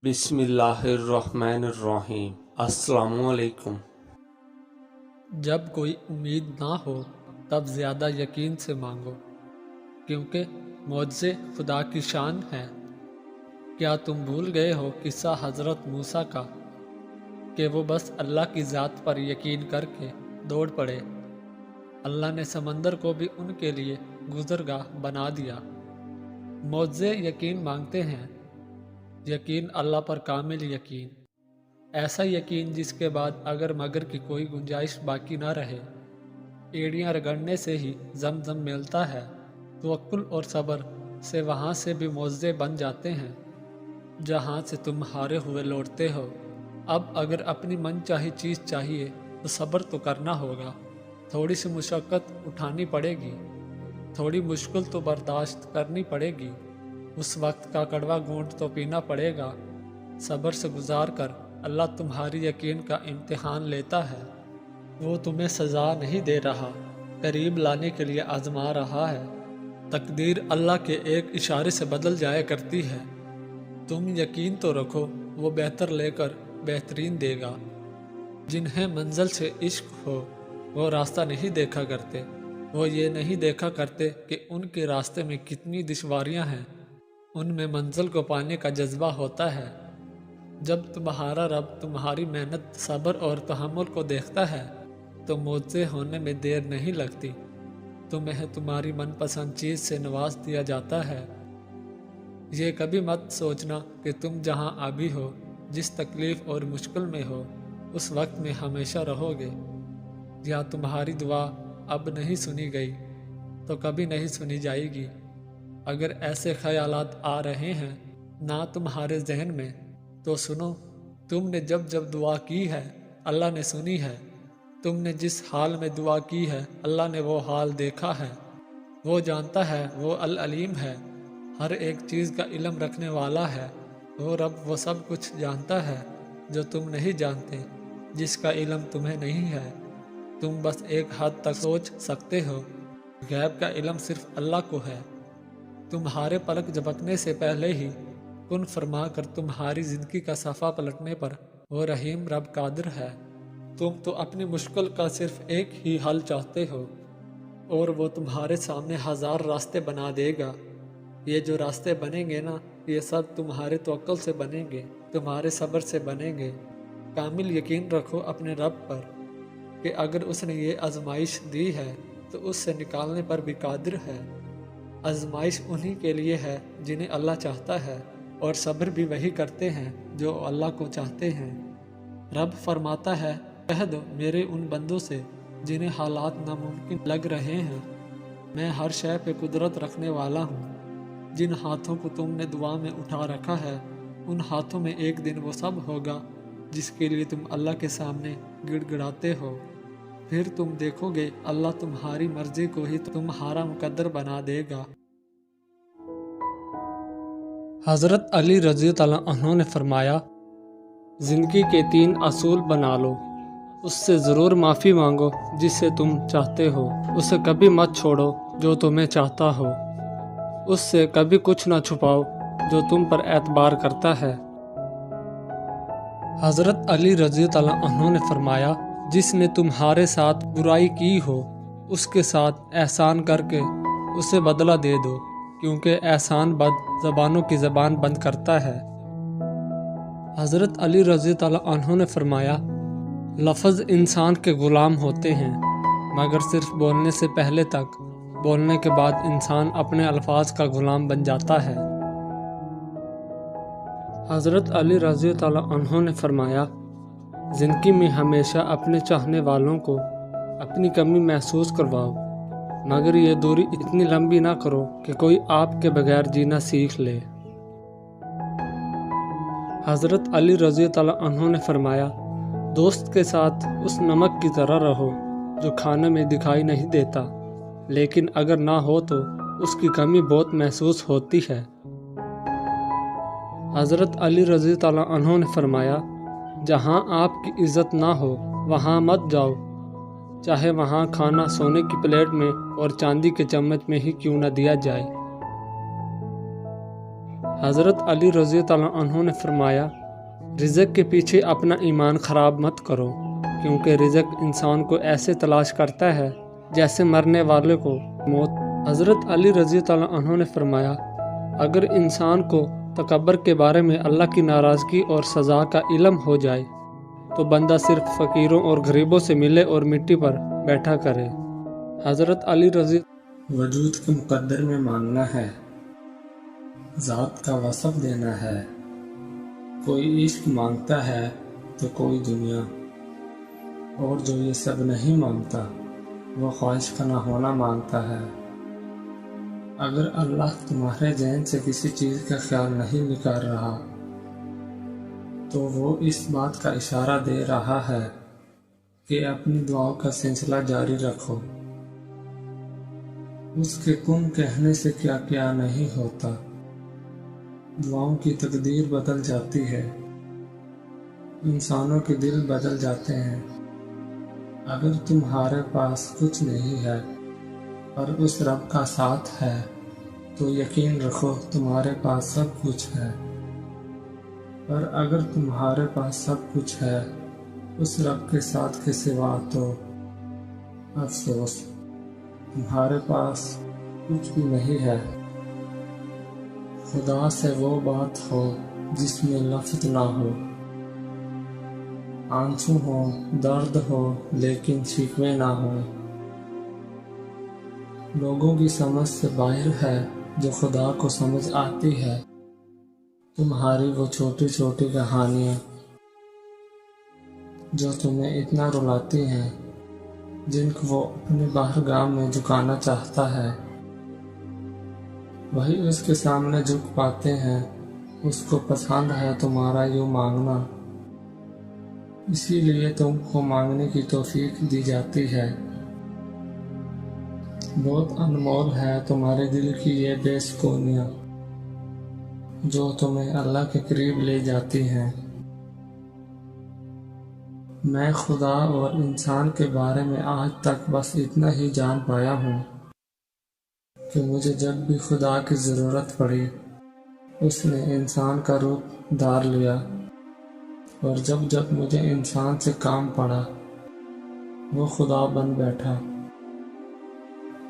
बिस्मिल्लाहिर्रहमानिर्रहीम। अस्सलामुअलैकुम। जब कोई उम्मीद ना हो तब ज़्यादा यकीन से मांगो, क्योंकि मुझसे खुदा की शान है। क्या तुम भूल गए हो किस्सा हज़रत मूसा का कि वो बस अल्लाह की ज़ात पर यकीन करके दौड़ पड़े। अल्लाह ने समंदर को भी उनके लिए गुज़रगाह बना दिया। मुझसे यकीन मांगते हैं, यकीन अल्लाह पर कामिल यकीन, ऐसा यकीन जिसके बाद अगर मगर की कोई गुंजाइश बाकी ना रहे। एड़ियाँ रगड़ने से ही जमजम मिलता है। तवक्कुल और सब्र से वहाँ से भी मोज़े बन जाते हैं जहाँ से तुम हारे हुए लौटते हो। अब अगर अपनी मनचाही चीज़ चाहिए तो सब्र तो करना होगा। थोड़ी सी मुशक्क़त उठानी पड़ेगी, थोड़ी मुश्किल तो बर्दाश्त करनी पड़ेगी। उस वक्त का कड़वा घूंट तो पीना पड़ेगा। सब्र से गुजार कर अल्लाह तुम्हारी यकीन का इम्तिहान लेता है। वो तुम्हें सज़ा नहीं दे रहा, करीब लाने के लिए आजमा रहा है। तकदीर अल्लाह के एक इशारे से बदल जाया करती है। तुम यकीन तो रखो, वो बेहतर लेकर बेहतरीन देगा। जिन्हें मंजिल से इश्क हो वो रास्ता नहीं देखा करते। वो ये नहीं देखा करते कि उनके रास्ते में कितनी दुश्वारियां हैं। उनमें मंजिल को पाने का जज्बा होता है। जब तुम्हारा रब तुम्हारी मेहनत, सब्र और तहम्मुल को देखता है तो मुझसे होने में देर नहीं लगती। तुम्हें तुम्हारी मनपसंद चीज़ से नवाज दिया जाता है। ये कभी मत सोचना कि तुम जहाँ अभी हो, जिस तकलीफ़ और मुश्किल में हो, उस वक्त में हमेशा रहोगे। या तुम्हारी दुआ अब नहीं सुनी गई तो कभी नहीं सुनी जाएगी। अगर ऐसे ख्यालात आ रहे हैं ना तुम्हारे जहन में तो सुनो, तुमने जब जब दुआ की है अल्लाह ने सुनी है। तुमने जिस हाल में दुआ की है अल्लाह ने वो हाल देखा है। वो जानता है, वो अल अलीम है, हर एक चीज़ का इल्म रखने वाला है। वो रब वो सब कुछ जानता है जो तुम नहीं जानते, जिसका इल्म तुम्हें नहीं है। तुम बस एक हद तक सोच सकते हो, गैब का इल्म सिर्फ अल्लाह को है। तुम्हारे पलक झपकने से पहले ही कुन फरमा कर तुम्हारी ज़िंदगी का सफ़ा पलटने पर वो रहीम रब कादिर है। तुम तो अपनी मुश्किल का सिर्फ एक ही हल चाहते हो और वो तुम्हारे सामने हज़ार रास्ते बना देगा। ये जो रास्ते बनेंगे ना, ये सब तुम्हारे तवक्कुल से बनेंगे, तुम्हारे सब्र से बनेंगे। कामिल यकीन रखो अपने रब पर कि अगर उसने ये आजमाइश दी है तो उससे निकालने पर भी कादिर है। आजमाइश उन्हीं के लिए है जिन्हें अल्लाह चाहता है, और सब्र भी वही करते हैं जो अल्लाह को चाहते हैं। रब फरमाता है, कह दो मेरे उन बंदों से जिन्हें हालात नामुमकिन लग रहे हैं, मैं हर शय पे कुदरत रखने वाला हूँ। जिन हाथों को तुमने दुआ में उठा रखा है उन हाथों में एक दिन वो सब होगा जिसके लिए तुम अल्लाह के सामने गिड़गिड़ाते हो। फिर तुम देखोगे अल्लाह तुम्हारी मर्जी को ही तुम्हारा मुकद्दर बना देगा। हज़रत अली रज़ी अल्लाह अन्हु ने फरमाया, ज़िंदगी के 3 असूल बना लो। उससे ज़रूर माफ़ी मांगो जिससे तुम चाहते हो, उसे कभी मत छोड़ो जो तुम्हें चाहता हो, उससे कभी कुछ ना छुपाओ जो तुम पर एतबार करता है। हज़रत अली रज़ी अल्लाह अन्हु ने फरमाया, जिसने तुम्हारे साथ बुराई की हो उसके साथ एहसान करके उसे बदला दे दो, क्योंकि एहसान बद ज़बानों की ज़बान बंद करता है। हज़रत अली रज़ी अल्लाह अन्हु ने फरमाया, लफ्ज़ इंसान के ग़ुलाम होते हैं, मगर सिर्फ बोलने से पहले तक, बोलने के बाद इंसान अपने अल्फाज का ग़ुलाम बन जाता है। हज़रत अली रज़ी अल्लाह अन्हु ने फरमाया, ज़िंदगी में हमेशा अपने चाहने वालों को अपनी कमी महसूस करवाओ, मगर ये दूरी इतनी लंबी ना करो कि कोई आपके बगैर जीना सीख ले। हज़रत अली रज़ी अल्लाह अन्हु ने फरमाया, दोस्त के साथ उस नमक की तरह रहो जो खाने में दिखाई नहीं देता, लेकिन अगर ना हो तो उसकी कमी बहुत महसूस होती है। हज़रत अली रज़ी अल्लाह अन्हु ने फरमाया, जहाँ आपकी इज़्ज़त ना हो वहाँ मत जाओ, चाहे वहाँ खाना सोने की प्लेट में और चांदी के चम्मच में ही क्यों न दिया जाए। حضرت علی رضی اللہ عنہ نے فرمایا، رزق کے پیچھے اپنا ایمان خراب مت کرو، کیونکہ رزق انسان کو ایسے تلاش کرتا ہے جیسے مرنے والے کو موت۔ حضرت علی رضی اللہ عنہ نے فرمایا، اگر انسان کو تکبر کے بارے میں اللہ کی ناراضگی اور سزا کا علم ہو جائے تو بندہ صرف فقیروں اور غریبوں سے ملے اور مٹی پر بیٹھا کرے۔ حضرت علی رضی وجود کے مقدر میں ماننا ہے، ذات کا وصف دینا ہے۔ کوئی عشق مانگتا ہے تو کوئی دنیا، اور جو یہ سب نہیں مانگتا وہ خواہش کا نہ ہونا مانگتا ہے۔ اگر اللہ تمہارے ذہن سے کسی چیز کا خیال نہیں نکال رہا تو وہ اس بات کا اشارہ دے رہا ہے کہ اپنی دعاؤں کا سلسلہ جاری رکھو۔ اس کے کن کہنے سے کیا کیا نہیں ہوتا۔ دعاؤں کی تقدیر بدل جاتی ہے، انسانوں کے دل بدل جاتے ہیں۔ اگر تمہارے پاس کچھ نہیں ہے اور اس رب کا ساتھ ہے تو یقین رکھو تمہارے پاس سب کچھ ہے۔ اور اگر تمہارے پاس سب کچھ ہے اس رب کے ساتھ کے سوا تو افسوس، تمہارے پاس کچھ بھی نہیں ہے۔ خدا سے وہ بات ہو جس میں لفظ نہ ہو، آنسو ہو، درد ہو، لیکن شکوے نہ ہو۔ لوگوں کی سمجھ سے باہر ہے جو خدا کو سمجھ آتی ہے۔ تمہاری وہ چھوٹی چھوٹی کہانیاں جو تمہیں اتنا رلاتی ہیں، جن کو وہ اپنے بارگاہ میں جھکانا چاہتا ہے، وہی اس کے سامنے جھک پاتے ہیں۔ اس کو پسند ہے تمہارا یوں مانگنا، اسی لیے تم کو مانگنے کی توفیق دی جاتی ہے۔ بہت انمول ہے تمہارے دل کی یہ بے سکونیاں جو تمہیں اللہ کے قریب لے جاتی ہیں۔ میں خدا اور انسان کے بارے میں آج تک بس اتنا ہی جان پایا ہوں کہ مجھے جب بھی خدا کی ضرورت پڑی اس نے انسان کا روپ دھار لیا، اور جب جب مجھے انسان سے کام پڑا وہ خدا بن بیٹھا۔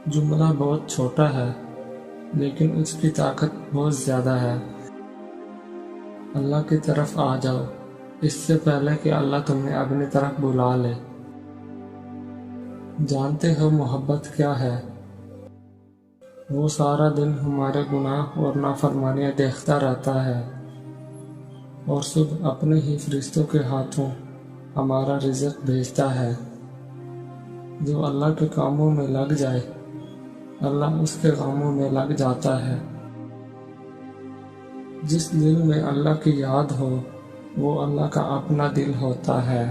جملہ بہت چھوٹا ہے لیکن اس کی طاقت بہت زیادہ ہے۔ اللہ کی طرف آ جاؤ اس سے پہلے کہ اللہ تمہیں اپنی طرف بلا لے۔ جانتے ہو محبت کیا ہے؟ وہ سارا دن ہمارے گناہ اور نافرمانیاں دیکھتا رہتا ہے اور صبح اپنے ہی فرشتوں کے ہاتھوں ہمارا رزق بھیجتا ہے۔ جو اللہ کے کاموں میں لگ جائے اللہ اس کے کاموں میں لگ جاتا ہے۔ جس دل میں اللہ کی یاد ہو وہ اللہ کا اپنا دل ہوتا ہے۔